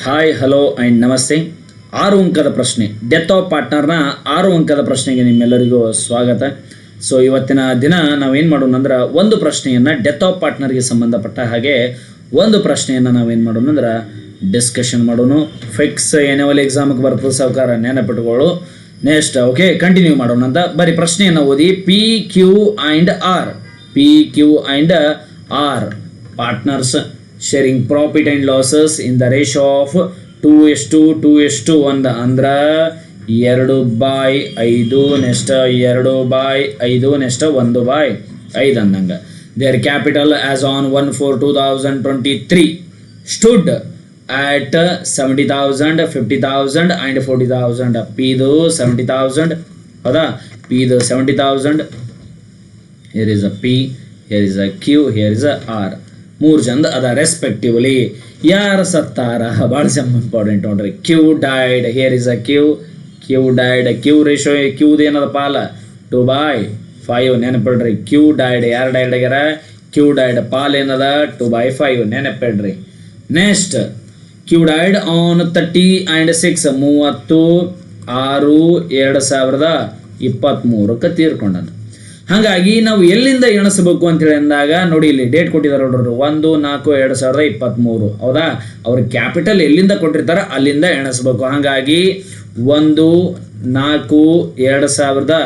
Hi hello and ನಮಸ್ತೆ. 6 ಅಂಕದ ಪ್ರಶ್ನೆ, ಡೆತ್ ಆಫ್ ಪಾರ್ಟ್ನರ್ನ 6 ಅಂಕದ ಪ್ರಶ್ನೆಗೆ ನಿಮ್ಮೆಲ್ಲರಿಗೂ ಸ್ವಾಗತ. ಸೊ ಇವತ್ತಿನ ದಿನ ನಾವೇನು ಮಾಡೋಣ ಅಂದ್ರೆ ಒಂದು ಪ್ರಶ್ನೆಯನ್ನು ಡೆತ್ ಆಫ್ ಪಾರ್ಟ್ನರ್ಗೆ ಸಂಬಂಧಪಟ್ಟ ಹಾಗೆ ಒಂದು ಪ್ರಶ್ನೆಯನ್ನು ನಾವೇನು ಮಾಡೋಣ ಅಂದ್ರೆ ಡಿಸ್ಕಷನ್ ಮಾಡೋಣ. ಫಿಕ್ಸ್ ಎನ್ಯುವಲ್ ಎಕ್ಸಾಮ್ಗೆ ಬರ್ತದೆ ಸಾವುಕಾರ, ನೆನಪಿಟ್ಕೊಳ್ಳು. ನೆಕ್ಸ್ಟ್ ಓಕೆ ಕಂಟಿನ್ಯೂ ಮಾಡೋಣ ಅಂತ ಬರೀ ಪ್ರಶ್ನೆಯನ್ನು ಓದಿ. P Q and R partners sharing profit and losses in the ratio of 2:1 ಅಂದ್ರೆ 2/5 ನೆಕ್ಸ್ಟ್ 2/5 ನೆಕ್ಸ್ಟ್ 1/5 ಅಂದಂಗೆ. their capital as on 1/4/2023 stood at 70,000, 50,000 and 40,000. P ಇದು 70,000 ಹೌದಾ, P ಇದು 70,000. here is a P, here is a Q, here is a R. 3 ಜನ ಅದ respectively. ಯಾರು ಸತ್ತಾರ ಭಾಳ important ನೋಡ್ರಿ. Q died, here is a Q died. Q ratio ಕ್ಯೂದು ಏನದ ಪಾಲ 2/5 ನೆನಪಿಡ್ರಿ. ಕ್ಯೂ ಡೈಡ್ ಯಾರು ಡೈಡ್ ಆಗ್ಯಾರ? ಕ್ಯೂ ಡೈಡ್ ಪಾಲ್ ಏನದ 2/5 ನೆನಪಿಡ್ರಿ. Next Q died on 30 and 6 30/6/2023 ತೀರ್ಕೊಂಡನು. ಹಾಗಾಗಿ ನಾವು ಎಲ್ಲಿಂದ ಎಣಿಸಬೇಕು ಅಂತೇಳಿ ಅಂದಾಗ ನೋಡಿ, ಇಲ್ಲಿ ಡೇಟ್ ಕೊಟ್ಟಿದ್ದಾರೆ ನೋಡ್ರಿ, 1/4/2023 ಹೌದಾ. ಅವ್ರ ಕ್ಯಾಪಿಟಲ್ ಎಲ್ಲಿಂದ ಕೊಟ್ಟಿರ್ತಾರೆ ಅಲ್ಲಿಂದ ಎಣಿಸ್ಬೇಕು. ಹಾಗಾಗಿ 1/4/2023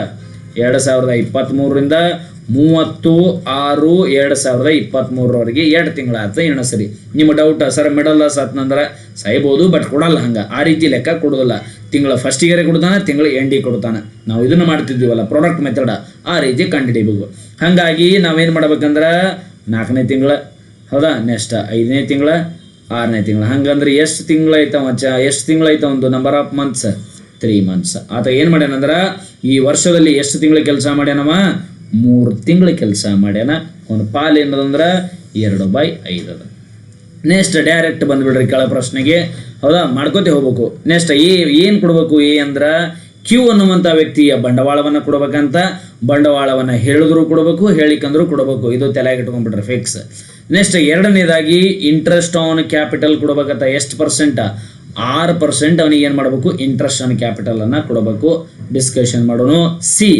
30/6/2023 2 ತಿಂಗಳಾತ ಎಣಿಸ್ರಿ. ನಿಮ್ಮ ಡೌಟ್ ಸರ್ ಮಿಡಲ್ ಸತ್ನಂದ್ರೆ ಸಾಯ್ಬೋದು, ಬಟ್ ಕೊಡಲ್ಲ. ಹಂಗೆ ಆ ರೀತಿ ಲೆಕ್ಕ ಕೊಡೋದಿಲ್ಲ. ತಿಂಗಳ ಫಸ್ಟಿಗೆ ಕೊಡ್ತಾನೆ, ತಿಂಗಳ ಎಂಡಿಗೆ ಕೊಡ್ತಾನೆ. ನಾವು ಇದನ್ನು ಮಾಡ್ತಿದ್ದೀವಲ್ಲ ಪ್ರಾಡಕ್ಟ್ ಮೆಥಡ, ಆ ರೀತಿ ಕಂಡುಹಿಡಿಬೇಕು. ಹಾಗಾಗಿ ನಾವೇನು ಮಾಡ್ಬೇಕಂದ್ರೆ 4ನೇ ತಿಂಗಳ ಹೌದಾ, ನೆಕ್ಸ್ಟ್ 5ನೇ ತಿಂಗಳ 6ನೇ ತಿಂಗಳ. ಹಂಗಂದ್ರೆ ಎಷ್ಟು ತಿಂಗಳೈತವ ಎಷ್ಟು ತಿಂಗಳೈತ ಒಂದು ನಂಬರ್ ಆಫ್ ಮಂತ್ಸ್ 3 months. ಆತ ಏನು ಮಾಡ್ಯಾನಂದ್ರೆ ಈ ವರ್ಷದಲ್ಲಿ ಎಷ್ಟು ತಿಂಗಳ ಕೆಲಸ ಮಾಡ್ಯಾನವ? 3 ತಿಂಗಳ ಕೆಲಸ ಮಾಡ್ಯಾನ. ಅವನ ಪಾಲು ಏನದಂದ್ರೆ 2/5 ಅದ. ನೆಕ್ಸ್ಟ್ ಡೈರೆಕ್ಟ್ ಬಂದ್ಬಿಡ್ರಿ ಕೆಳ ಪ್ರಶ್ನೆಗೆ ಹೌದಾ, ಮಾಡ್ಕೋತೆ ಹೋಗ್ಬೇಕು. ನೆಕ್ಸ್ಟ್ ಏನು ಕೊಡ್ಬೇಕು? ಅಂದ್ರೆ ಕ್ಯೂ ಅನ್ನುವಂಥ ವ್ಯಕ್ತಿಯ ಬಂಡವಾಳವನ್ನು ಕೊಡ್ಬೇಕಂತ. ಬಂಡವಾಳವನ್ನು ಹೇಳಿದ್ರು ಕೊಡಬೇಕು, ಹೇಳಿಕಂದ್ರೂ ಕೊಡಬೇಕು. ಇದು ತಲೆಗೆ ಇಟ್ಕೊಂಡ್ಬಿಟ್ರೆ ಫಿಕ್ಸ್. ನೆಕ್ಸ್ಟ್ ಎರಡನೇದಾಗಿ ಇಂಟ್ರೆಸ್ಟ್ ಆನ್ ಕ್ಯಾಪಿಟಲ್ ಕೊಡ್ಬೇಕಂತ. ಎಷ್ಟು ಪರ್ಸೆಂಟ್? 6% ಅವನಿಗೆ ಏನು ಮಾಡಬೇಕು? ಇಂಟ್ರೆಸ್ಟ್ ಆನ್ ಕ್ಯಾಪಿಟಲ್ ಅನ್ನ ಕೊಡಬೇಕು. ಡಿಸ್ಕಷನ್ ಮಾಡೋಣ. C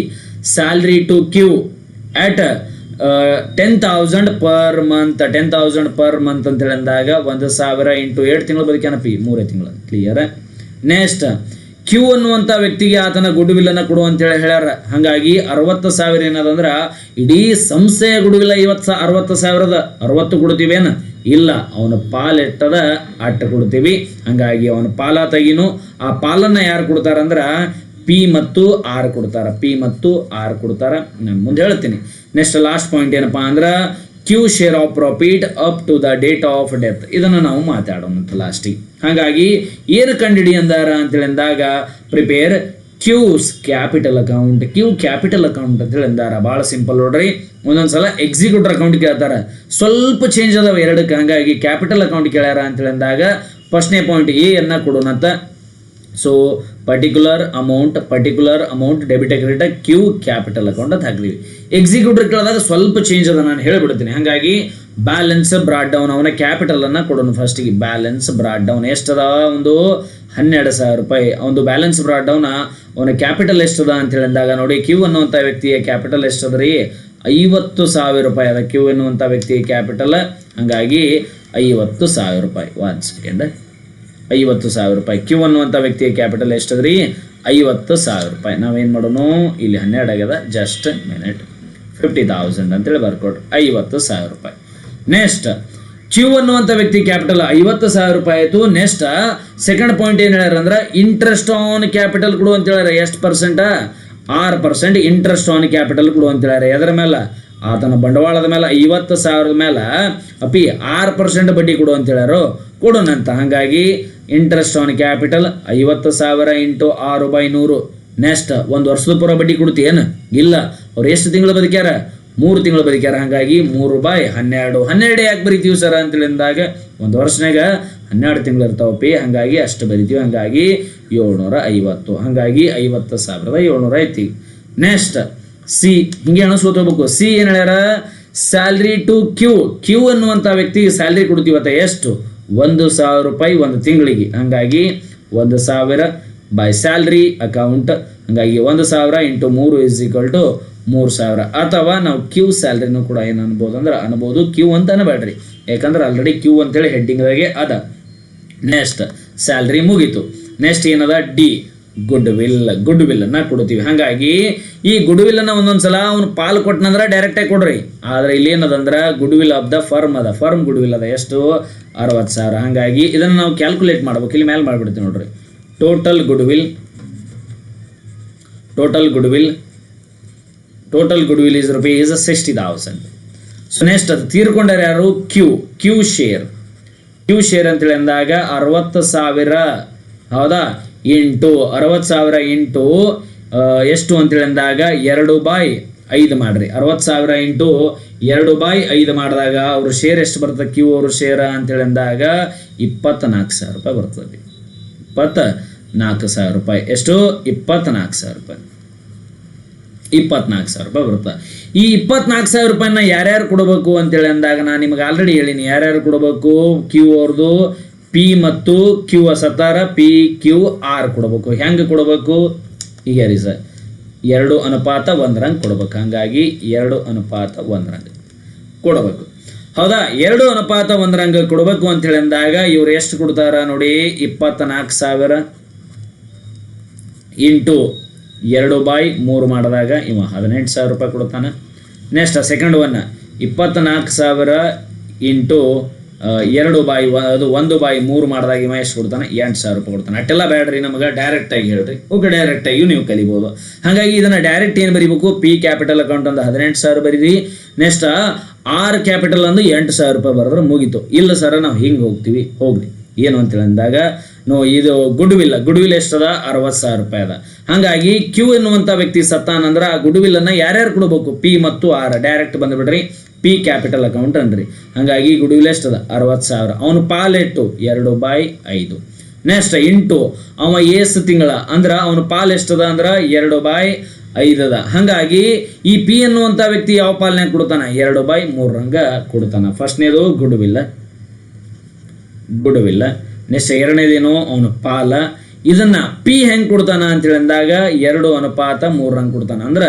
salary to Q at 10,000 per month. 10,000 per month ಅಂತ ಹೇಳಿದಾಗ 1,000 into 7 ತಿಂಗಳು ಬದುಕ್ಯಾನ. ಪಿ 3 ತಿಂಗಳು ಕ್ಲಿಯರ್. ನೆಕ್ಸ್ಟ್ ಕ್ಯೂ ಅನ್ನುವಂಥ ವ್ಯಕ್ತಿಗೆ ಆತನ ಗುಡ್ ವಿಲ್ ಅನ್ನ ಕೊಡು ಅಂತೇಳಿ ಹೇಳ್ಯಾರ. ಹಾಗಾಗಿ 60,000 ಏನದಂದ್ರೆ ಇಡೀ ಸಂಸ್ಥೆಯ ಗುಡ್ ವಿಲ್ 60,000 60 ಕೊಡ್ತೀವೇನು? ಇಲ್ಲ, ಅವನ ಪಾಲ್ ಎಟ್ಟದ ಅಟ್ಟ ಕೊಡ್ತೀವಿ. ಹಾಗಾಗಿ ಅವನ ಪಾಲ ತೆಗಿನು. ಆ ಪಾಲನ್ನ ಯಾರು ಕೊಡ್ತಾರಂದ್ರೆ ಪಿ ಮತ್ತು ಆರ್ ಕೊಡ್ತಾರ. ಪಿ ಮತ್ತು ಆರ್ ಕೊಡ್ತಾರ. ನಾನು ಮುಂದೆ ಹೇಳ್ತೀನಿ. ನೆಕ್ಸ್ಟ್ ಲಾಸ್ಟ್ ಪಾಯಿಂಟ್ ಏನಪ್ಪಾ ಅಂದ್ರೆ Q share of profit up to the date of death. ಇದನ್ನು ನಾವು ಮಾತಾಡೋಣ ಲಾಸ್ಟಿಗೆ. ಹಾಗಾಗಿ ಏನು ಕಂಡಿಡಿ ಅಂದಾರ ಅಂತೇಳಿ ಅಂದಾಗ prepare Q's capital account. Q capital account ಅಂತೇಳಿ ಅಂದಾರ. ಭಾಳ ಸಿಂಪಲ್ ನೋಡ್ರಿ. ಒಂದೊಂದ್ಸಲ ಎಕ್ಸಿಕ್ಯೂಟಿವ್ ಅಕೌಂಟ್ ಕೇಳ್ತಾರ, ಸ್ವಲ್ಪ ಚೇಂಜ್ ಅದಾವ ಎರಡಕ್ಕೆ. ಹಾಗಾಗಿ ಕ್ಯಾಪಿಟಲ್ ಅಕೌಂಟ್ ಕೇಳ್ಯಾರ ಅಂತೇಳಿ ಅಂದಾಗ ಫಸ್ಟ್ನೇ ಪಾಯಿಂಟ್ ಎ ಅನ್ನ ಕೊಡೋಣಂತ. So particular amount debit credit Q capital account ಅಂತ ಹಾಕ್ತೀವಿ. ಎಕ್ಸಿಕ್ಯೂಟಿವ್ ಕೇಳಿದಾಗ ಸ್ವಲ್ಪ ಚೇಂಜ್ ಅದ, ನಾನು ಹೇಳ್ಬಿಡ್ತೀನಿ. ಹಾಗಾಗಿ ಬ್ಯಾಲೆನ್ಸ್ ಬ್ರಾಡ್ ಡೌನ್ ಅವನ ಕ್ಯಾಪಿಟಲ್ ಅನ್ನ ಕೊಡೋಣ. ಫಸ್ಟಿಗೆ ಬ್ಯಾಲೆನ್ಸ್ ಬ್ರಾಡ್ ಡೌನ್ ಎಷ್ಟದ? ಒಂದು 12,000 ರೂಪಾಯಿ. ಒಂದು ಬ್ಯಾಲೆನ್ಸ್ ಬ್ರಾಡ್ ಡೌನ್ ಅವನ ಕ್ಯಾಪಿಟಲ್ ಎಷ್ಟದ ಅಂತ ಹೇಳಿದಾಗ ನೋಡಿ, ಕ್ಯೂ ಅನ್ನುವಂಥ ವ್ಯಕ್ತಿಯ ಕ್ಯಾಪಿಟಲ್ ಎಷ್ಟದ್ರಿ? 50,000 ರೂಪಾಯಿ ಅದ ಕ್ಯೂ ಎನ್ನುವಂಥ ವ್ಯಕ್ತಿಯ ಕ್ಯಾಪಿಟಲ್. ಹಾಗಾಗಿ 50,000 ರೂಪಾಯಿ. 1 ಸೆಕೆಂಡ್. 50,000 ರೂಪಾಯಿ. ಕ್ಯೂ ಅನ್ನುವಂಥ ವ್ಯಕ್ತಿಯ ಕ್ಯಾಪಿಟಲ್ ಎಷ್ಟದ್ರಿ? 50,000 ರೂಪಾಯಿ. ನಾವೇನು ಮಾಡೋಣ, ಇಲ್ಲಿ 12 ಆಗ್ಯದ, ಜಸ್ಟ್ ಮಿನಿಟ್. 50,000 ಅಂತೇಳಿ ಬರ್ಕೊಡ್ರಿ. 50,000 ರೂಪಾಯಿ. ನೆಕ್ಸ್ಟ್ ಕ್ಯೂ ಅನ್ನುವಂಥ ವ್ಯಕ್ತಿ ಕ್ಯಾಪಿಟಲ್ 50,000 ರೂಪಾಯಿ ಆಯಿತು. ನೆಕ್ಸ್ಟ್ ಸೆಕೆಂಡ್ ಪಾಯಿಂಟ್ ಏನು ಹೇಳ್ಯಾರ ಅಂದ್ರೆ ಇಂಟ್ರೆಸ್ಟ್ ಆನ್ ಕ್ಯಾಪಿಟಲ್ ಕೊಡು ಅಂತ ಹೇಳ್ಯಾರ. ಎಷ್ಟು ಪರ್ಸೆಂಟ್? 6% ಇಂಟ್ರೆಸ್ಟ್ ಆನ್ ಕ್ಯಾಪಿಟಲ್ ಕೊಡು ಅಂತ ಹೇಳ್ಯಾರ. ಎದರ ಮೇಲೆ? ಆತನ ಬಂಡವಾಳದ ಮೇಲೆ 50,000 ಮೇಲೆ ಅಪಿ 6% ಬಡ್ಡಿ ಕೊಡು ಅಂತ ಹೇಳ್ಯಾರು. ಕೊಡೋಣಂತ. ಹಾಗಾಗಿ interest on capital 50,000 into 6/100. Next ಒಂದು ವರ್ಷದ ಪೂರ ಬಡ್ಡಿ ಕೊಡ್ತೀಯೇನು? ಇಲ್ಲ. ಅವ್ರು ಎಷ್ಟು ತಿಂಗಳು ಬದುಕ್ಯಾರ? 3 ತಿಂಗಳು ಬದುಕ್ಯಾರ. ಹಾಗಾಗಿ 3/12. 12 ಯಾಕೆ ಬರಿತೀವಿ ಸರ್ ಅಂತೇಳಿ ಅಂದಾಗ ಒಂದು ವರ್ಷನಾಗ 12 ತಿಂಗಳು ಇರ್ತಾವ ಪಿ. ಹಾಗಾಗಿ ಅಷ್ಟು ಬರಿತೀವಿ. ಹಾಗಾಗಿ 750. ಹಾಗಾಗಿ 50,700 ಐತಿ. ನೆಕ್ಸ್ಟ್ ಸಿ ಹಿಂಗೆ ಅನಿಸ್ಕೋಬೇಕು. ಸಿ ಏನು ಹೇಳ್ಯಾರ? Salary to Q. ಕ್ಯೂ ಅನ್ನುವಂಥ ವ್ಯಕ್ತಿಗೆ ಸ್ಯಾಲ್ರಿ ಕೊಡ್ತೀವತ್ತ ಎಷ್ಟು? 1,000 ರೂಪಾಯಿ ಒಂದು ತಿಂಗಳಿಗೆ. ಹಾಗಾಗಿ 1,000 ಬೈ ಸ್ಯಾಲ್ರಿ ಅಕೌಂಟ್. ಹಾಗಾಗಿ 1,000 ಇಂಟು 3 ಇಸ್ ಈಕ್ವಲ್ ಟು 3,000. ಅಥವಾ ನಾವು ಕ್ಯೂ ಸ್ಯಾಲ್ರಿನೂ ಕೂಡ ಏನು ಅನ್ಬೋದು ಅಂದ್ರೆ ಅನ್ಬೋದು, ಕ್ಯೂ ಅಂತ ಅನ್ಬೇಡ್ರಿ, ಯಾಕಂದ್ರೆ ಆಲ್ರೆಡಿ ಕ್ಯೂ ಅಂತೇಳಿ ಹೆಡ್ಡಿಂಗ್ದಾಗೆ ಅದ. ನೆಕ್ಸ್ಟ್ ಸ್ಯಾಲ್ರಿ ಮುಗೀತು. ನೆಕ್ಸ್ಟ್ ಏನದ ಡಿ ಗುಡ್ ವಿಲ್ ಅನ್ನ ಕೊಡ್ತೀವಿ. ಹಾಗಾಗಿ ಈ ಗುಡ್ ವಿಲ್ ಅನ್ನ ಒಂದೊಂದ್ಸಲ ಅವ್ನು ಪಾಲ್ ಕೊಟ್ಟನಂದ್ರೆ ಡೈರೆಕ್ಟಾಗಿ ಕೊಡ್ರಿ. ಆದ್ರೆ ಇಲ್ಲಿ ಏನದಂದ್ರೆ goodwill of the firm ಅದ, ಫರ್ಮ್ ಗುಡ್ ವಿಲ್ ಅದ ಎಷ್ಟು 60,000. ಹಾಗಾಗಿ ಇದನ್ನು ನಾವು ಕ್ಯಾಲ್ಕುಲೇಟ್ ಮಾಡ್ಬೇಕು. ಇಲ್ಲಿ ಮೇಲೆ ಮಾಡ್ಬಿಡ್ತೀವಿ ನೋಡ್ರಿ. Total good will is rupees 60,000. So next ಅದು ತೀರ್ಕೊಂಡಾರೆ ಯಾರು? ಕ್ಯೂ ಶೇರ್ ಅಂತೇಳಿ ಅಂದಾಗ 60,000 ಹೌದಾ, ಇಂಟು 60,000 ಇಂಟು ಎಷ್ಟು ಅಂತೇಳಿ ಅಂದಾಗ 2/5 ಮಾಡ್ರಿ. 60,000 ಇಂಟು 2/5 ಮಾಡಿದಾಗ ಅವ್ರ ಶೇರ್ ಎಷ್ಟು ಬರ್ತದೆ? ಕ್ಯೂ ಅವ್ರ ಶೇರ್ ಅಂತೇಳಿ ಅಂದಾಗ 24,000 ರೂಪಾಯಿ ಬರ್ತದೆ. 24,000 ರೂಪಾಯಿ. ಎಷ್ಟು? 24,000 ರೂಪಾಯಿ. 24,000 ರೂಪಾಯಿ ಬರುತ್ತೆ. ಈ 24,000 ರೂಪಾಯಿನ ಯಾರ್ಯಾರು ಕೊಡಬೇಕು ಅಂತೇಳಿ ಅಂದಾಗ ನಾನು ನಿಮಗೆ ಆಲ್ರೆಡಿ ಹೇಳೀನಿ ಯಾರ್ಯಾರು ಕೊಡಬೇಕು. ಕ್ಯೂ ಅವ್ರದ್ದು ಪಿ ಮತ್ತು ಕ್ಯೂ ಸತ್ತಾರ PQR ಕೊಡಬೇಕು. ಹೆಂಗೆ ಕೊಡಬೇಕು? ಈಗ ಯಾರಿ ಸರ್ 2:1 ಕೊಡಬೇಕು. ಹಾಗಾಗಿ 2:1 ಕೊಡಬೇಕು. ಹೌದಾ, 2:1 ಕೊಡಬೇಕು ಅಂತೇಳಿ ಅಂದಾಗ ಇವ್ರು ಎಷ್ಟು ಕೊಡ್ತಾರ ನೋಡಿ? 24,000 ಇಂಟು 2/3 ಮಾಡಿದಾಗ ಇವ 18,000 ರೂಪಾಯಿ ಕೊಡ್ತಾನೆ. ನೆಕ್ಸ್ಟ್ ಸೆಕೆಂಡ್ ಒನ್ 24,000 ಇಂಟು 1/3 ಮಾಡಿದಾಗ ಇವ ಎಷ್ಟು ಕೊಡ್ತಾನೆ? 8,000 ರೂಪಾಯಿ ಕೊಡ್ತಾನೆ. ಅಷ್ಟೆಲ್ಲ ಬೇಡ್ರಿ, ನಮಗೆ ಡೈರೆಕ್ಟಾಗಿ ಹೇಳ್ರಿ. ಓಕೆ, ಡೈರೆಕ್ಟಾಗಿ ನೀವು ಕಲಿಬೋದು. ಹಾಗಾಗಿ ಇದನ್ನು ಡೈರೆಕ್ಟ್ ಏನು ಬರೀಬೇಕು? ಪಿ ಕ್ಯಾಪಿಟಲ್ ಅಕೌಂಟ್ ಒಂದು 18,000 ಬರೀರಿ. ನೆಕ್ಸ್ಟ್ ಆರ್ ಕ್ಯಾಪಿಟಲ್ ಅಂದು 8,000 ರೂಪಾಯಿ ಬರೆದ್ರೆ ಮುಗೀತು. ಇಲ್ಲ ಸರ್ ನಾವು ಹಿಂಗೆ ಹೋಗ್ತೀವಿ, ಹೋಗ್ರಿ. ಏನು ಅಂತೇಳಿ ಅಂದಾಗ ಇದು ಗುಡ್ ವಿಲ್ ಎಷ್ಟದ? 60,000 ರೂಪಾಯಿ ಅದ. ಹಾಗಾಗಿ ಕ್ಯೂ ಎನ್ನುವಂಥ ವ್ಯಕ್ತಿ ಸತ್ತಾನಂದ್ರೆ ಆ ಗುಡ್ ವಿಲ್ ಅನ್ನ ಯಾರ್ಯಾರು ಕೊಡಬೇಕು? ಪಿ ಮತ್ತು ಆರ್. ಡೈರೆಕ್ಟ್ ಬಂದುಬಿಡ್ರಿ, ಪಿ ಕ್ಯಾಪಿಟಲ್ ಅಕೌಂಟ್ ಅನ್ರಿ. ಹಾಗಾಗಿ ಗುಡ್ ವಿಲ್ ಎಷ್ಟದ? 60,000. ಅವನು ಪಾಲೆಟ್ಟು 2/5. ನೆಕ್ಸ್ಟ್ ಇಂಟು ಅವ ಏಸ್ ತಿಂಗಳ ಅಂದ್ರೆ ಅವನು ಪಾಲ್ ಎಷ್ಟದ ಅಂದ್ರೆ 2/5 ಅದ. ಹಾಗಾಗಿ ಈ ಪಿ ಎನ್ನುವಂಥ ವ್ಯಕ್ತಿ ಯಾವ ಪಾಲನೆ ಕೊಡ್ತಾನ? 2/3 ಕೊಡ್ತಾನ. ಫಸ್ಟ್ನೇದು ಗುಡ್ ವಿಲ್. ನೆಕ್ಸ್ಟ್ ಎರಡನೇದೇನು? ಅವನು ಪಾಲ. ಇದನ್ನ ಪಿ ಹೆಂಗೆ ಕೊಡ್ತಾನ ಅಂತೇಳಿ ಅಂದಾಗ 2:3 ಕೊಡ್ತಾನ. ಅಂದ್ರೆ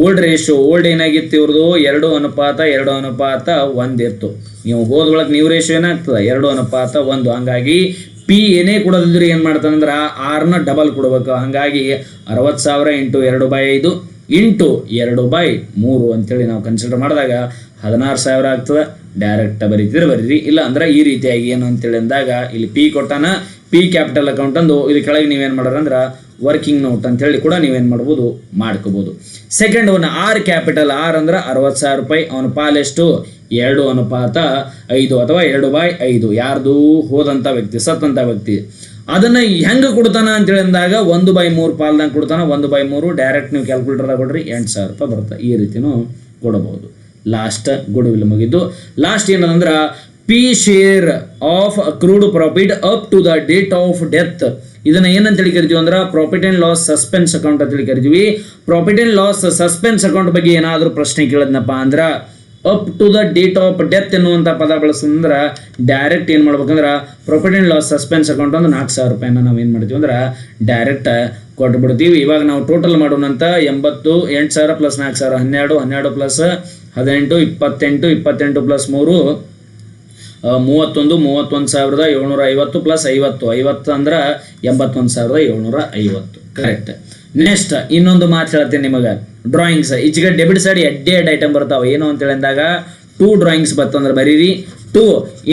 ಓಲ್ಡ್ ಏನಾಗಿತ್ತು ಇವ್ರದ್ದು? 2:2:1 ಇತ್ತು. ನೀವು ಹೋದ್ರೊಳಗೆ ನೀವು ರೇಷಿಯೋ ಏನಾಗ್ತದೆ? 2:1. ಹಾಗಾಗಿ ಪಿ ಏನೇ ಕೊಡೋದಿದ್ರೆ ಏನು ಮಾಡ್ತಾನಂದ್ರೆ ಆರ್ನ ಡಬಲ್ ಕೊಡ್ಬೇಕು. ಹಾಗಾಗಿ 60,000 ಇಂಟು 2/5 ಇಂಟು 2/3 ಅಂತೇಳಿ ನಾವು ಕನ್ಸಿಡರ್ ಮಾಡಿದಾಗ 16,000 ಆಗ್ತದೆ. ಡೈರೆಕ್ಟ್ ಬರೀರಿ. ಇಲ್ಲ ಅಂದ್ರೆ ಈ ರೀತಿಯಾಗಿ ಏನು ಅಂತೇಳಿ ಅಂದಾಗ ಇಲ್ಲಿ ಪಿ ಕೊಟ್ಟಾನ, ಪಿ ಕ್ಯಾಪಿಟಲ್ ಅಕೌಂಟ್ ಅಂದು ಇದು ಕೆಳಗೆ ನೀವೇನು ಮಾಡೋರಂದ್ರೆ ವರ್ಕಿಂಗ್ ನೋಟ್ ಅಂತೇಳಿ ಕೂಡ ನೀವೇನು ಮಾಡ್ಬೋದು? ಮಾಡ್ಕೋಬೋದು. Second one R capital. R ಅಂದ್ರೆ 60,000 ರೂಪಾಯಿ. ಅವನ ಪಾಲೆಷ್ಟು? 2:5 ಅಥವಾ 2/5. ಯಾರ್ದು? ಹೋದಂಥ ವ್ಯಕ್ತಿ, ಸತ್ತಂಥ ವ್ಯಕ್ತಿ. ಅದನ್ನ ಹೆಂಗೆ ಕೊಡ್ತಾನ ಅಂತೇಳಿ ಅಂದಾಗ 1/3 ಪಾಲ್ದಂಗೆ ಕೊಡ್ತಾನ. 1/3 ಡೈರೆಕ್ಟ್ ನೀವು ಕ್ಯಾಲ್ಕುಲೇಟರ್ದಾಗ ಕೊಡ್ರಿ, 8,000 ರೂಪಾಯಿ ಬರುತ್ತೆ. ಈ ರೀತಿನೂ ಕೊಡಬಹುದು. ಲಾಸ್ಟ್ ಗುಡ್ ವಿಲ್ ಮುಗಿದ್ದು. ಲಾಸ್ಟ್ ಏನಂದ್ರೆ P share of accrued profit up to the date of death. ಇದನ್ನ ಏನಂತೇಳಿ ಕರಿತೀವಿ ಅಂದ್ರೆ profit and loss suspense account ಅಂತೇಳಿ ಕರಿತೀವಿ. Profit and loss suspense account ಬಗ್ಗೆ ಏನಾದರೂ ಪ್ರಶ್ನೆ ಕೇಳಿದ್ನಪ್ಪ ಅಂದ್ರೆ up to the date of death ಎನ್ನುವಂಥ ಪದ ಬಳಸಿದ್ರೆ ಡೈರೆಕ್ಟ್ ಏನು ಮಾಡ್ಬೇಕಂದ್ರೆ profit and loss suspense account ಒಂದು 4,000 ರೂಪಾಯಿನ ನಾವು ಏನು ಮಾಡ್ತೀವಿ ಅಂದ್ರೆ ಡೈರೆಕ್ಟ್ ಕೊಟ್ಬಿಡ್ತೀವಿ. ಇವಾಗ ನಾವು ಟೋಟಲ್ ಮಾಡೋಣಂತ 8,000 ಪ್ಲಸ್ 4,000 12 ಪ್ಲಸ್ 18 28 ಪ್ಲಸ್ 3 31,750 ಪ್ಲಸ್ 50 ಅಂದ್ರೆ 81,750. ಕರೆಕ್ಟ್. ನೆಕ್ಸ್ಟ್ ಇನ್ನೊಂದು ಮಾತು ಹೇಳ್ತೇನೆ ನಿಮಗೆ. ಡ್ರಾಯಿಂಗ್ಸ್ ಈಚೆಗೆ ಡೆಬಿಟ್ ಸೈಡ್ ಎಡ್ ಐಟಮ್ ಬರ್ತಾವೆ. ಏನು ಅಂತೇಳಿ ಅಂದಾಗ 2 ಡ್ರಾಯಿಂಗ್ಸ್ ಬರ್ತಂದ್ರೆ ಬರೀರಿ, 2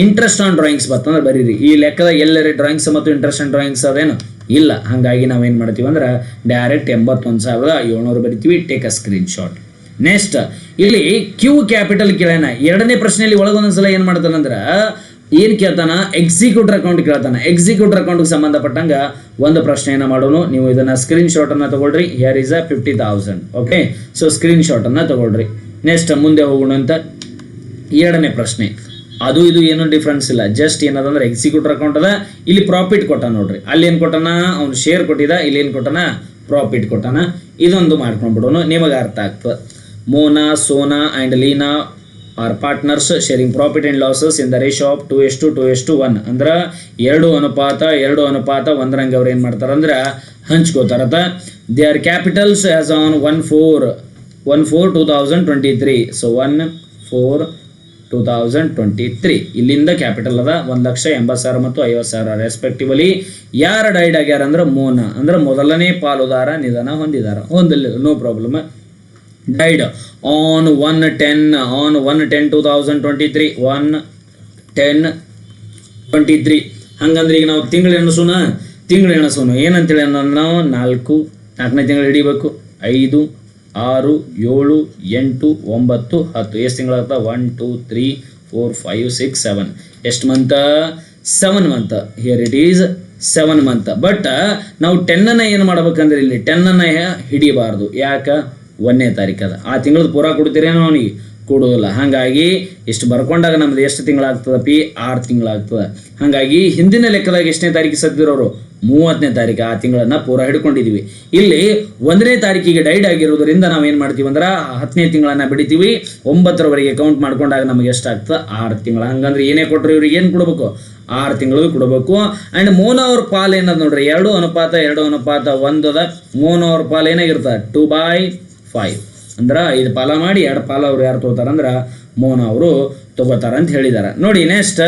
ಇಂಟ್ರೆಸ್ಟ್ ಆನ್ ಡ್ರಾಯಿಂಗ್ಸ್ ಬರ್ತಂದ್ರೆ ಬರೀರಿ. ಈ ಲೆಕ್ಕದ ಎಲ್ಲರಿ ಡ್ರಾಯಿಂಗ್ಸ್ ಮತ್ತು ಇಂಟ್ರೆಸ್ಟ್ ಆನ್ ಡ್ರಾಯಿಂಗ್ಸ್ ಅದೇನು ಇಲ್ಲ. ಹಾಗಾಗಿ ನಾವೇನು ಮಾಡ್ತೀವಿ ಅಂದ್ರೆ ಡೈರೆಕ್ಟ್ 81,750 ಬರಿತೀವಿ. Take a screenshot. Next ಇಲ್ಲಿ ಕ್ಯೂ ಕ್ಯಾಪಿಟಲ್ ಕೇಳೋಣ. ಎರಡನೇ ಪ್ರಶ್ನೆಯಲ್ಲಿ ಒಳಗೊಂದೊಂದ್ಸಲ ಏನು ಮಾಡ್ತಾನಂದ್ರೆ ಏನು ಕೇಳ್ತಾನ? ಎಕ್ಸಿಕ್ಯೂಟರ್ ಅಕೌಂಟ್ ಕೇಳ್ತಾನ. ಎಕ್ಸಿಕ್ಯೂಟರ್ ಅಕೌಂಟ್ಗೆ ಸಂಬಂಧಪಟ್ಟಂಗ ಒಂದು ಪ್ರಶ್ನೆಯನ್ನು ಮಾಡೋಣ. ನೀವು ಇದನ್ನ ಸ್ಕ್ರೀನ್ ಶಾಟ್ ಅನ್ನ ತಗೊಳ್ರಿ. Here is 50,000. Okay, so screen shot ಅನ್ನ ತಗೊಳ್ರಿ. ನೆಕ್ಸ್ಟ್ ಮುಂದೆ ಹೋಗೋಣ ಅಂತ. ಎರಡನೇ ಪ್ರಶ್ನೆ ಅದು ಇದು ಏನೂ ಡಿಫ್ರೆನ್ಸ್ ಇಲ್ಲ. ಜಸ್ಟ್ ಏನದಂದ್ರೆ ಎಕ್ಸಿಕ್ಯೂಟರ್ ಅಕೌಂಟ್ ಅದ, ಇಲ್ಲಿ ಪ್ರಾಫಿಟ್ ಕೊಟ್ಟ ನೋಡ್ರಿ. ಅಲ್ಲಿ ಏನು ಕೊಟ್ಟನ? ಅವ್ನು ಶೇರ್ ಕೊಟ್ಟಿದ. ಇಲ್ಲಿ ಏನು ಕೊಟ್ಟನ? ಪ್ರಾಫಿಟ್ ಕೊಟ್ಟನ. ಇದೊಂದು ಮಾಡ್ಕೊಂಡ್ಬಿಡೋನು, ನಿಮಗೆ ಅರ್ಥ ಆಗ್ತದೆ. Mona, Sona and Leena are partners sharing profit and losses in the ratio of 2:1 ಅಂದ್ರೆ 2:1 ಅವ್ರು ಏನು ಮಾಡ್ತಾರೆ ಅಂದ್ರೆ ಹಂಚ್ಕೋತಾರತ್ತ. They are capitals as on 1/4/2023. So 1/4/2023 ಇಲ್ಲಿಂದ ಕ್ಯಾಪಿಟಲ್ ಅದ 1,80,000 ಮತ್ತು 50,000 ರೆಸ್ಪೆಕ್ಟಿವಲಿ. ಯಾರು ಡೈಡ್ ಆಗ್ಯಾರ ಅಂದ್ರೆ ಮೋನಾ ಅಂದ್ರೆ ಮೊದಲನೇ ಪಾಲುದಾರ ನಿಧನ ಹೊಂದಿಲ್ಲ, ನೋ ಪ್ರಾಬ್ಲಮ್. Died on 1/10/2023 1/10/23. ಹಂಗಂದ್ರೆ ಈಗ ನಾವು ತಿಂಗಳು ಎಣಸೋಣ ಏನಂತೇಳಿ ಅಂದ್ರೆ ನಾವು 4ನೇ ತಿಂಗಳು ಹಿಡಿಬೇಕು. 5 6 7 8 9 10 ಎಷ್ಟು ತಿಂಗಳಾಗ್ತದೆ? 1 2 3 4 5 6 7. ಎಷ್ಟು month? 7 month. Here it is 7 month. But ನಾವು 10 ಏನು ಮಾಡ್ಬೇಕಂದ್ರೆ ಇಲ್ಲಿ 10 ಹಿಡಿಬಾರ್ದು. ಯಾಕೆ? 1ನೇ ತಾರೀಕು ಅದ. ಆ ತಿಂಗಳದ ಪೂರಾ ಕೊಡ್ತೀರೇನೋ ಅವನಿಗೆ ಕೊಡೋದಿಲ್ಲ. ಹಾಗಾಗಿ ಇಷ್ಟು ಬರ್ಕೊಂಡಾಗ ನಮ್ದು ಎಷ್ಟು ತಿಂಗಳಾಗ್ತದ? 6 ತಿಂಗಳಾಗ್ತದೆ. ಹಾಗಾಗಿ ಹಿಂದಿನ ಲೆಕ್ಕದಾಗ ಎಷ್ಟನೇ ತಾರೀಕು ಸತ್ತಿರೋರು? 30ನೇ ತಾರೀಕು. ಆ ತಿಂಗಳನ್ನ ಪೂರಾ ಹಿಡ್ಕೊಂಡಿದೀವಿ. ಇಲ್ಲಿ 1ನೇ ತಾರೀಕಿಗೆ ಡೈಡ್ ಆಗಿರೋದ್ರಿಂದ ನಾವೇನು ಮಾಡ್ತೀವಿ ಅಂದ್ರೆ 10ನೇ ತಿಂಗಳನ್ನ ಬಿಡಿತೀವಿ. 9ರವರೆಗೆ ಕೌಂಟ್ ಮಾಡ್ಕೊಂಡಾಗ ನಮಗೆ ಎಷ್ಟಾಗ್ತದೆ? 6 ತಿಂಗಳು. ಹಂಗಂದ್ರೆ ಏನೇ ಕೊಟ್ಟರು ಇವ್ರಿಗೆ ಏನು ಕೊಡಬೇಕು? 6 ತಿಂಗಳು ಕೊಡಬೇಕು. ಆ್ಯಂಡ್ ಮೋನಾ ಅವ್ರ ಪಾಲು ಏನದ ನೋಡ್ರಿ, 2:2:1 ಅದ. ಮೋನಾ ಅವ್ರ ಪಾಲು ಏನಾಗಿರ್ತದೆ? 2/5 ಅಂದ್ರೆ 5 ಪಾಲ ಮಾಡಿ 2 ಪಾಲ ಅವ್ರು ಯಾರು ತಗೋತಾರಂದ್ರೆ ಮೋನಾ ಅವರು ತಗೋತಾರ ಅಂತ ಹೇಳಿದಾರೆ. ನೋಡಿ ನೆಕ್ಸ್ಟ್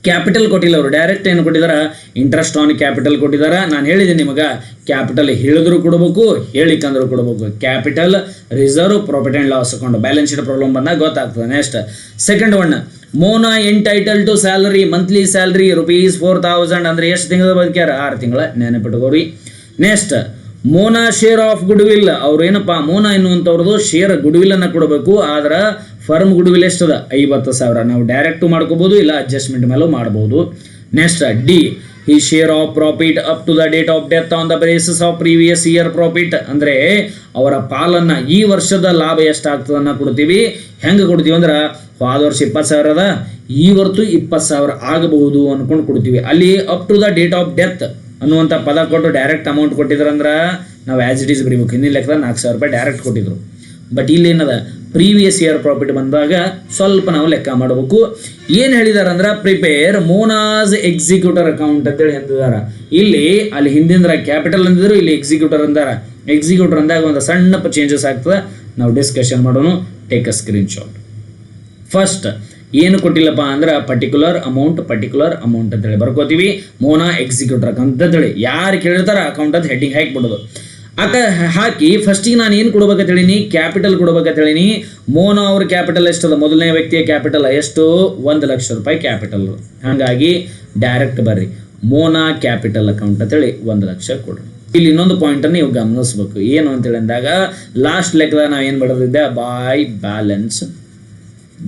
ಕ್ಯಾಪಿಟಲ್ ಕೊಟ್ಟಿಲ್ಲ ಅವರು, ಡೈರೆಕ್ಟ್ ಏನು ಕೊಟ್ಟಿದ್ದಾರೆ? ಇಂಟ್ರೆಸ್ಟ್ ಆನ್ ಕ್ಯಾಪಿಟಲ್ ಕೊಟ್ಟಿದ್ದಾರೆ. ನಾನು ಹೇಳಿದ್ದೀನಿ ನಿಮಗೆ, ಕ್ಯಾಪಿಟಲ್ ಹೇಳಿದ್ರು ಕೊಡಬೇಕು, ಹೇಳಿಕಂದ್ರು ಕೊಡಬೇಕು. Capital reserve profit and loss account balance sheet problem ಬಂದಾಗ ಗೊತ್ತಾಗ್ತದೆ. Next second one, Mona entitled to salary monthly salary ₹4,000 ಅಂದ್ರೆ ಎಷ್ಟು ತಿಂಗಳ ಬದುಕ್ಯಾರ? 6 ತಿಂಗಳ. ನೆನಪಿಟ್ಕೋರಿ. Next Mona share of goodwill. ಅವ್ರು ಏನಪ್ಪಾ ಮೋನಾ ಎನ್ನುವಂಥವ್ರದ್ದು ಶೇರ್ ಗುಡ್ ವಿಲ್ ಅನ್ನ ಕೊಡಬೇಕು. ಆದ್ರೆ ಫರ್ಮ್ ಗುಡ್ ವಿಲ್ ಎಷ್ಟದ? 50,000. ನಾವು ಡೈರೆಕ್ಟು ಮಾಡ್ಕೋಬಹುದು, ಇಲ್ಲ ಅಡ್ಜಸ್ಟ್ಮೆಂಟ್ ಮೇಲೂ ಮಾಡ್ಬೋದು. ನೆಕ್ಸ್ಟ್ ಡಿ, ಈ share of profit up to the date of death on the basis of previous year profit. ಅಂದ್ರೆ ಅವರ ಪಾಲನ್ನ ಈ ವರ್ಷದ ಲಾಭ ಎಷ್ಟಾಗ್ತದನ್ನ ಕೊಡ್ತೀವಿ. ಹೆಂಗೆ ಕೊಡ್ತೀವಿ ಅಂದ್ರೆ ಹೋದ ವರ್ಷ 20,000 ಅದ, ಈ ವರ್ಷ 20,000 ಆಗಬಹುದು ಅನ್ಕೊಂಡು ಕೊಡ್ತೀವಿ. ಅಲ್ಲಿ up to the date of death ಅನ್ನುವಂಥ ಪದ ಕೊಟ್ಟು ಡೈರೆಕ್ಟ್ ಅಮೌಂಟ್ ಕೊಟ್ಟಿದ್ರಂದ್ರೆ ನಾವು ಆ್ಯಸ್ ಇಟ್ ಈಸ್ ಬರೀಬೇಕು. ಹಿಂದಿನ ಲೆಕ್ಕದ 4,000 ರೂಪಾಯಿ ಡೈರೆಕ್ಟ್ ಕೊಟ್ಟಿದ್ರು. ಬಟ್ ಇಲ್ಲಿ ಏನದ? ಪ್ರೀವಿಯಸ್ ಇಯರ್ ಪ್ರಾಫಿಟ್ ಬಂದಾಗ ಸ್ವಲ್ಪ ನಾವು ಲೆಕ್ಕ ಮಾಡಬೇಕು. ಏನು ಹೇಳಿದಾರೆ ಅಂದ್ರೆ ಪ್ರಿಪೇರ್ ಮೋನಾಸ್ ಎಕ್ಸಿಕ್ಯೂಟರ್ ಅಕೌಂಟ್ ಅಂತೇಳಿ ಹೇಳ್ತಿದಾರೆ. ಅಲ್ಲಿ ಹಿಂದಿನ ಕ್ಯಾಪಿಟಲ್ ಅಂದಿದ್ರು, ಇಲ್ಲಿ ಎಕ್ಸಿಕ್ಯೂಟರ್ ಅಂದಾರ. ಎಕ್ಸಿಕ್ಯೂಟರ್ ಅಂದಾಗ ಒಂದು ಸಣ್ಣ ಚೇಂಜಸ್ ಆಗ್ತದೆ, ನಾವು ಡಿಸ್ಕಷನ್ ಮಾಡೋಣ. Take a screen shot. First ಏನು ಕೊಟ್ಟಿಲ್ಲಪ್ಪ ಅಂದ್ರೆ ಪರ್ಟಿಕ್ಯುಲರ್ ಅಮೌಂಟ್ ಅಂತೇಳಿ ಬರ್ಕೋತೀವಿ. ಮೋನಾ ಎಕ್ಸಿಕ್ಯೂಟರ್ ಅಕೌಂಟ್ ಅಂತೇಳಿ ಯಾರು ಕೇಳಿರ್ತಾರ ಅಕೌಂಟ್ ಅಂತ ಹೆಡ್ಡಿಂಗ್ ಹಾಕಿಬಿಡೋದು. ಹಾಕಿ ಫಸ್ಟಿಗೆ ನಾನು ಏನು ಕೊಡ್ಬೇಕಂತ ಹೇಳಿನಿ? ಕ್ಯಾಪಿಟಲ್ ಕೊಡ್ಬೇಕಂತ ಹೇಳಿನಿ. ಮೋನಾ ಅವ್ರ ಕ್ಯಾಪಿಟಲ್ ಎಷ್ಟದ? ಮೊದಲನೇ ವ್ಯಕ್ತಿಯ ಕ್ಯಾಪಿಟಲ್ ಎಷ್ಟು? 1 ಲಕ್ಷ ರೂಪಾಯಿ ಕ್ಯಾಪಿಟಲ್. ಹಾಗಾಗಿ ಡೈರೆಕ್ಟ್ ಬರ್ರಿ, ಮೋನಾ ಕ್ಯಾಪಿಟಲ್ ಅಕೌಂಟ್ ಅಂತೇಳಿ 1 ಲಕ್ಷ ಕೊಡ್ರಿ. ಇಲ್ಲಿ ಇನ್ನೊಂದು ಪಾಯಿಂಟನ್ನು ನೀವು ಗಮನಿಸ್ಬೇಕು. ಏನು ಅಂತೇಳಿ ಅಂದಾಗ ಲಾಸ್ಟ್ ಲೆಕ್ಕದಾಗ ನಾವು ಏನು ಬರೆದಿದ್ದೆ? ಬೈ ಬ್ಯಾಲೆನ್ಸ್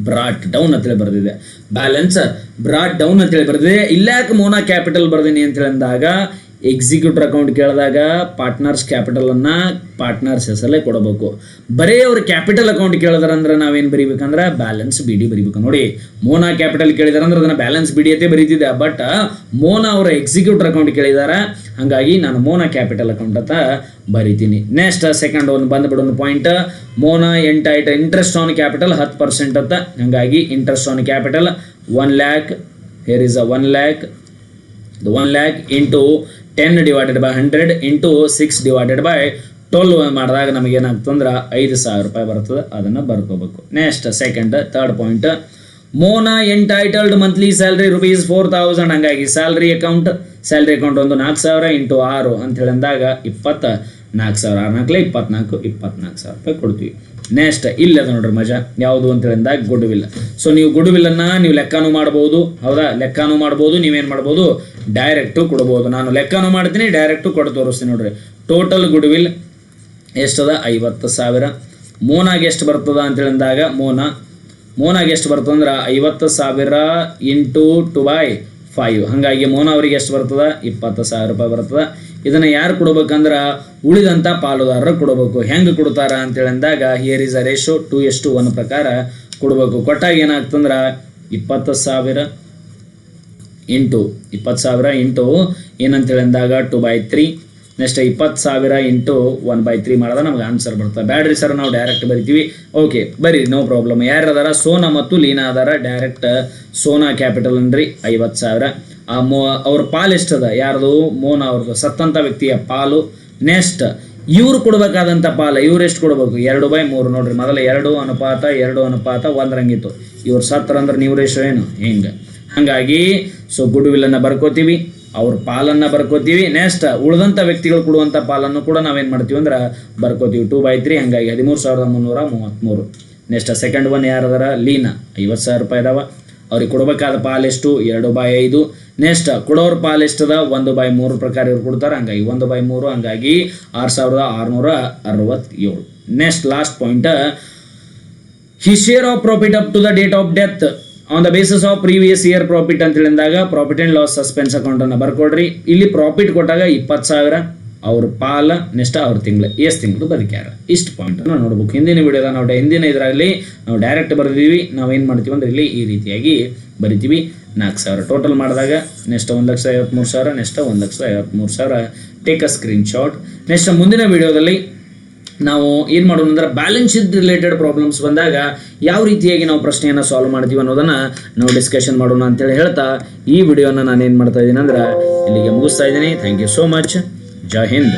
ಬ್ರಾಟ್ ಡೌನ್ ಅಂತೇಳಿ ಬರೆದಿದೆ. ಬ್ಯಾಲೆನ್ಸ್ ಬ್ರಾಟ್ ಡೌನ್ ಅಂತೇಳಿ ಬರೆದಿದೆ. ಇಲ್ಲಾಕೆ ಮೋನಾ ಕ್ಯಾಪಿಟಲ್ ಬರ್ದೀನಿ ಅಂತೇಳಿ ಅಂದಾಗ ಎಕ್ಸಿಕ್ಯೂಟರ್ ಅಕೌಂಟ್ ಕೇಳಿದಾಗ ಪಾರ್ಟ್ನರ್ಸ್ ಕ್ಯಾಪಿಟಲ್ ಅನ್ನ ಪಾರ್ಟ್ನರ್ಸ್ ಹೆಸರಲ್ಲೇ ಕೊಡಬೇಕು. ಬರೀ ಅವ್ರ ಕ್ಯಾಪಿಟಲ್ ಅಕೌಂಟ್ ಕೇಳಿದಾರೆ ಅಂದ್ರೆ ನಾವೇನು ಬರೀಬೇಕಂದ್ರೆ ಬ್ಯಾಲೆನ್ಸ್ BD ಬರೀಬೇಕು. ನೋಡಿ, ಮೋನಾ ಕ್ಯಾಪಿಟಲ್ ಕೇಳಿದಾರೆ ಅಂದ್ರೆ ಅದನ್ನ ಬ್ಯಾಲೆನ್ಸ್ BD ಅಂತ ಬರೀತಿದ್ದೆ. ಬಟ್ ಮೋನಾ ಅವರ ಎಕ್ಸಿಕ್ಯೂಟರ್ ಅಕೌಂಟ್ ಕೇಳಿದಾರೆ, ಹಾಗಾಗಿ ನಾನು ಮೋನಾ ಕ್ಯಾಪಿಟಲ್ ಅಕೌಂಟ್ ಅಂತ ಬರೀತೀನಿ. ನೆಕ್ಸ್ಟ್ ಸೆಕೆಂಡ್ ಒಂದು ಬಂದ್ಬಿಡೋನು point, Mona interest on capital 10% ಅಂತ. ಹಾಗಾಗಿ interest on capital 1 lakh. here is a 1 lakh. the 1 lakh into 10 divided by 100 into 6 divided by 12 ಮಾಡಿದಾಗ ನಮಗೇನಾಗ್ತಂದ್ರೆ 5,000 ರೂಪಾಯಿ ಬರ್ತದೆ. ಅದನ್ನು ಬರ್ಕೋಬೇಕು. Next second third point, Mona entitled monthly salary ₹4,000. ಹಂಗಾಗಿ ಸ್ಯಾಲ್ರಿ ಅಕೌಂಟ್ ಒಂದು 4,000 ಇಂಟು 6 ಅಂತ ಹೇಳಿದಾಗ 24,000. 24,000 ರೂಪಾಯಿ ಕೊಡ್ತೀವಿ. ನೆಕ್ಸ್ಟ್ ಇಲ್ಲ ಅದ ನೋಡ್ರಿ ಮಜಾ, ಯಾವುದು ಅಂತ ಹೇಳಿದಾಗ ಗುಡ್ ವಿಲ್. ಸೊ ನೀವು ಗುಡ್ ವಿಲ್ಲನ್ನು ನೀವು ಲೆಕ್ಕನೂ ಮಾಡ್ಬೋದು, ಹೌದಾ? ಲೆಕ್ಕನೂ ಮಾಡ್ಬೋದು, ನೀವೇನು ಮಾಡ್ಬೋದು? ಡೈರೆಕ್ಟು ಕೊಡ್ಬೋದು. ನಾನು ಲೆಕ್ಕನೂ ಮಾಡ್ತೀನಿ, ಡೈರೆಕ್ಟು ಕೊಟ್ಟು ತೋರಿಸ್ತೀನಿ. ನೋಡ್ರಿ, ಟೋಟಲ್ ಗುಡ್ ವಿಲ್ ಎಷ್ಟದ? 50,000. ಮೋನಾಗೆ ಎಷ್ಟು ಬರ್ತದ ಅಂತ ಹೇಳಿದಾಗ ಮೋನಾಗೆ ಎಷ್ಟು ಬರ್ತದೆ ಅಂದ್ರೆ 50,000 ಇಂಟು 2/5. ಹಾಗಾಗಿ ಮೋನಾ ಅವರಿಗೆ ಎಷ್ಟು ಬರ್ತದ? 20,000 ರೂಪಾಯಿ ಬರ್ತದೆ. ಇದನ್ನು ಯಾರು ಕೊಡ್ಬೇಕಂದ್ರೆ ಉಳಿದಂಥ ಪಾಲುದಾರರು ಕೊಡಬೇಕು. ಹೆಂಗೆ ಕೊಡ್ತಾರ ಅಂತೇಳಿ ಅಂದಾಗ ಹಿಯರ್ ಈಸ್ ಅ ರೇಷೋ 2:1 ಪ್ರಕಾರ ಕೊಡಬೇಕು. ಕೊಟ್ಟಾಗ ಏನಾಗ್ತಂದ್ರೆ 20,000 ಇಂಟು ಏನಂತೇಳಿ ಅಂದಾಗ 2/3 ನೆಕ್ಸ್ಟ್ 20,000 ಇಂಟು 1/3 ಮಾಡಿದ್ರೆ ನಮ್ಗೆ ಆನ್ಸರ್ ಬರ್ತದೆ. ಬ್ಯಾಡ್ರಿ ಸರ್ ನಾವು ಡೈರೆಕ್ಟ್ ಬರಿತೀವಿ. ಓಕೆ ಬರೀ ನೋ ಪ್ರಾಬ್ಲಮ್. ಯಾರು ಅದಾರ ಸೋನಾ ಮತ್ತು ಲೀನಾ ಅದಾರ. ಡೈರೆಕ್ಟ್ ಸೋನಾ ಕ್ಯಾಪಿಟಲ್ ಅನ್ರಿ 50,000. ಅವ್ರ ಪಾಲು ಎಷ್ಟದ ಯಾರ್ದು ಮೋನ ಅವ್ರದ್ದು ಸತ್ತಂಥ ವ್ಯಕ್ತಿಯ ಪಾಲು. ನೆಕ್ಸ್ಟ್ ಇವ್ರು ಕೊಡ್ಬೇಕಾದಂಥ ಪಾಲು ಇವ್ರು ಎಷ್ಟು ಕೊಡ್ಬೇಕು 2/3 ನೋಡ್ರಿ. ಮೊದಲು 2:2:1 ರಂಗಿತ್ತು. ಇವ್ರು ಸತ್ತರಂದ್ರೆ ನೀವು ರೇಷೋ ಏನು ಹಿಂಗೆ. ಹಾಗಾಗಿ ಸೊ ಗುಡ್ ವಿಲ್ಲನ್ನು ಬರ್ಕೋತೀವಿ, ಅವ್ರ ಪಾಲನ್ನು ಬರ್ಕೋತೀವಿ. ನೆಕ್ಸ್ಟ್ ಉಳಿದಂಥ ವ್ಯಕ್ತಿಗಳು ಕೊಡುವಂಥ ಪಾಲನ್ನು ಕೂಡ ನಾವೇನು ಮಾಡ್ತೀವಿ ಅಂದ್ರೆ ಬರ್ಕೋತೀವಿ 2/3. ಹಾಗಾಗಿ 13,333. ನೆಕ್ಸ್ಟ್ ಸೆಕೆಂಡ್ ಒನ್ ಯಾರದಾರ ಲೀನಾ 50,000 ರೂಪಾಯಿ ಇದಾವ. ಅವ್ರಿಗೆ ಕೊಡಬೇಕಾದ ಪಾಲು ಎಷ್ಟು 2/5. ನೆಕ್ಸ್ಟ್ ಕೊಡೋರ ಪಾಲು ಎಷ್ಟದ 1/3 ಪ್ರಕಾರ ಇವ್ರು ಕೊಡ್ತಾರೆ. ಹಂಗಾಗಿ 1/3. ಹಂಗಾಗಿ 6,667. Next last point, his share of profit up to the date of death on the basis of previous year profit ಅಂತ ಹೇಳಿದಾಗ ಪ್ರಾಫಿಟ್ ಆ್ಯಂಡ್ ಲಾಸ್ ಸಸ್ಪೆನ್ಸ್ ಅಕೌಂಟನ್ನು ಬರ್ಕೊಡ್ರಿ. ಇಲ್ಲಿ ಪ್ರಾಫಿಟ್ ಕೊಟ್ಟಾಗ 20,000 ಅವ್ರ ಪಾಲ. ನೆಕ್ಸ್ಟ್ ಅವ್ರ ತಿಂಗಳು ಎಷ್ಟು ತಿಂಗಳು ಬದುಕ್ಯಾರ. ಇಷ್ಟು ಪಾಯಿಂಟ್ ನೋಡ್ಬೇಕು. ಹಿಂದಿನ ವಿಡಿಯೋದ ನಾವು ಹಿಂದಿನ ಇದರಲ್ಲಿ ನಾವು ಡೈರೆಕ್ಟ್ ಬರೆದಿವಿ. ನಾವೇನು ಮಾಡ್ತೀವಿ ಅಂದ್ರೆ ಇಲ್ಲಿ ಈ ರೀತಿಯಾಗಿ ಬರಿತೀವಿ. 4,000 ಟೋಟಲ್ ಮಾಡಿದಾಗ next 1,53,000. Next 1,53,000. Take a screenshot. Next ಮುಂದಿನ ವಿಡಿಯೋದಲ್ಲಿ ನಾವು ಏನು ಮಾಡೋಣ ಅಂದ್ರೆ ಬ್ಯಾಲೆನ್ಸ್ ಶೀಟ್ ರಿಲೇಟೆಡ್ ಪ್ರಾಬ್ಲಮ್ಸ್ ಬಂದಾಗ ಯಾವ ರೀತಿಯಾಗಿ ನಾವು ಪ್ರಶ್ನೆಯನ್ನು ಸಾಲ್ವ್ ಮಾಡ್ತೀವಿ ಅನ್ನೋದನ್ನು ನಾವು ಡಿಸ್ಕಷನ್ ಮಾಡೋಣ ಅಂತೇಳಿ ಹೇಳ್ತಾ ಈ ವಿಡಿಯೋನ ನಾನು ಏನು ಮಾಡ್ತಾ ಇದ್ದೀನಿ ಅಂದ್ರೆ ಇಲ್ಲಿಗೆ ಮುಗಿಸ್ತಾ ಇದ್ದೀನಿ. Thank you so much. Jai Hind.